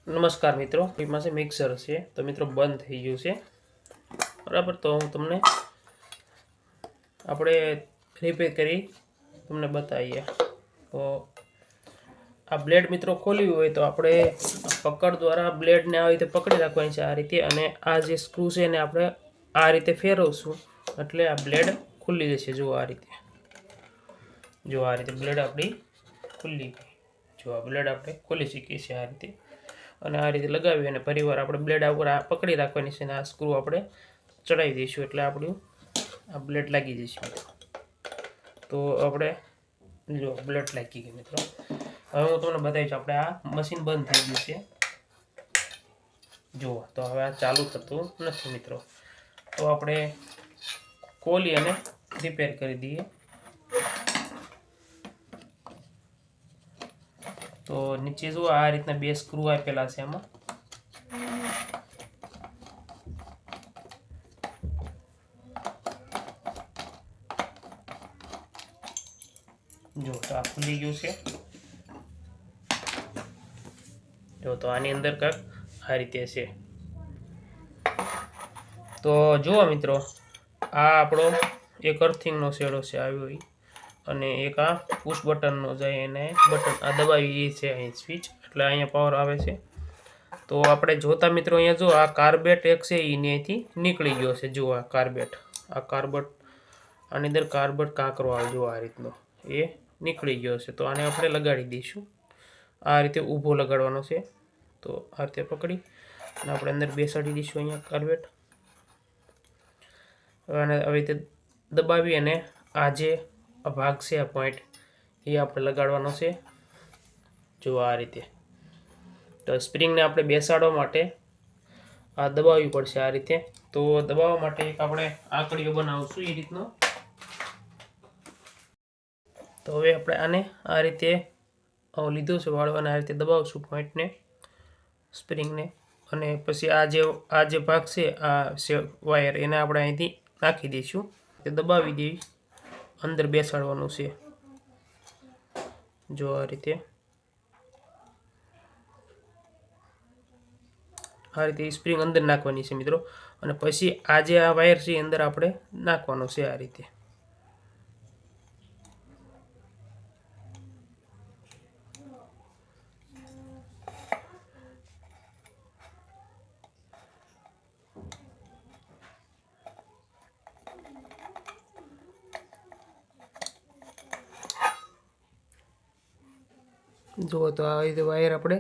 નમસ્કાર મિત્રો, એમાં છે મિક્સર છે તો મિત્રો બંધ થઈ ગયું છે બરાબર। તો હું તમને આપણે રિપેર કરી તમને બતાવીએ। તો આ બ્લેડ મિત્રો ખોલ્યું હોય તો આપણે પકડ દ્વારા બ્લેડને આવી રીતે પકડી રાખવાની છે આ રીતે, અને આ જે સ્ક્રૂ છે એને આપણે આ રીતે ફેરવશું એટલે આ બ્લેડ ખુલ્લી જશે। જો આ રીતે, જો આ રીતે બ્લેડ આપણી ખુલ્લી ગઈ। જો આ બ્લેડ આપણે ખોલી શકીએ છીએ આ રીતે, અને આ રીતે લગાવી અને ફરીવાર આપણે બ્લેડ ઉપર આ પકડી રાખવાની છે અને આ સ્ક્રૂ આપણે ચડાવી દઈશું એટલે આપણું આ બ્લેડ લાગી જશે। તો આપણે જો બ્લેડ લાગી ગઈ મિત્રો। હવે હું તમને બતાવીશ, આપણે આ મશીન બંધ થઈ ગયું છે જુઓ। તો હવે આ ચાલુ થતું નથી મિત્રો, તો આપણે ખોલી અને રિપેર કરી દઈએ। તો નીચે જુઓ આ રીતના બે સ્ક્રૂ આપેલા છે એમાં, જો તો આ ખુલી ગયું છે। જો તો આની અંદર કાંઈક આ રીતે છે। તો જુઓ મિત્રો, આ આપણો એક અર્થિંગનો શેડો છે આવ્યો એ, અને એક આ પુશ બટનનો જાય એને બટન આ દબાવી છે અહીં સ્વિચ એટલે અહીંયા પાવર આવે છે। તો આપણે જોતા મિત્રો અહીંયા જો આ કાર્બેટ એક છે એ અહીંયાથી નીકળી ગયો છે। જુઓ આ કાર્બેટ, આ કાર્બેટ આની અંદર કાર્બેટ કાંકરો આવે જો આ રીતનો એ નીકળી ગયો છે। તો આને આપણે લગાડી દઈશું, આ રીતે ઊભો લગાડવાનો છે। તો આ રીતે પકડી અને આપણે અંદર બેસાડી દઈશું અહીંયા કાર્બેટ, અને આવી રીતે દબાવી અને આ જે ભાગ છે આ પોઈન્ટ એ આપણે લગાડવાનો છે। જો આ રીતે, તો સ્પ્રિંગને આપણે બેસાડવા માટે આ દબાવવી પડશે આ રીતે। તો દબાવવા માટે એક આપણે આંકડીઓ બનાવશું એ રીતનો। તો હવે આપણે આને આ રીતે લીધું છે વાળવાને, આ રીતે દબાવશું પોઈન્ટને સ્પ્રિંગને, અને પછી આ જે ભાગ છે આ વાયર એને આપણે અહીંથી નાખી દઈશું, તે દબાવી દઈ અંદર બેસાડવાનું છે। જો આ રીતે, આ રીતે સ્પ્રિંગ અંદર નાખવાની છે મિત્રો, અને પછી આ જે આ વાયર છે અંદર આપણે નાખવાનો છે આ રીતે। જુઓ તો આ રીતે વાયર આપણે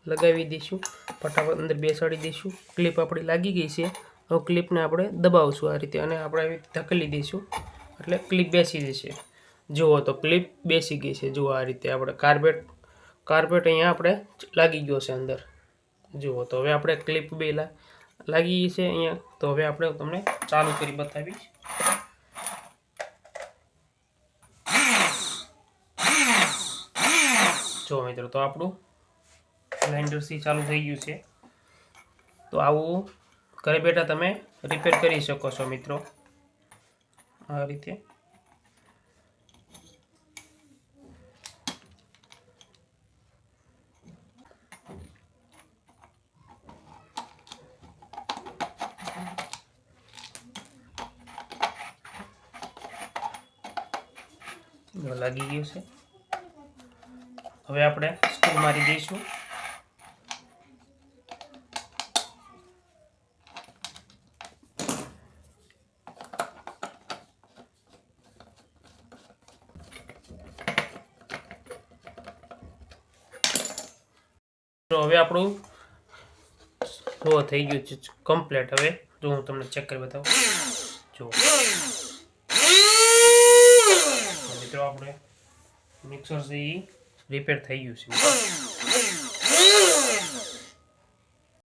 લગાવી દઈશું, ફટાફટ અંદર બેસાડી દઈશું। ક્લિપ આપણી લાગી ગઈ છે, હવે ક્લિપને આપણે દબાવશું આ રીતે, અને આપણે આવી ધકેલી દઈશું એટલે ક્લિપ બેસી જશે। જુઓ તો ક્લિપ બેસી ગઈ છે। જુઓ આ રીતે આપણે કાર્બેટ અહીંયા આપણે લાગી ગયો છે અંદર। જુઓ તો હવે આપણે ક્લિપ બે લાગી ગઈ છે અહીંયા। તો હવે આપણે તમને ચાલુ કરી બતાવીશ। જો મિત્રો, તો આપણું ગ્રાઇન્ડર સી ચાલુ થઈ ગયું છે। તો આવું ઘરે બેઠા તમે રિપેર કરી શકો છો મિત્રો આ રીતે। લાગી ગયું છે, હવે આપણે સ્ક્રૂ મારી દઈશું। તો હવે આપણું જો થઈ ગયું છે કમ્પ્લીટ। હવે જો હું તમને ચેક કરી બતાવું, જો મિત્રો આપણે મિક્સર છે એ રિપેર થઈ ગયું છે।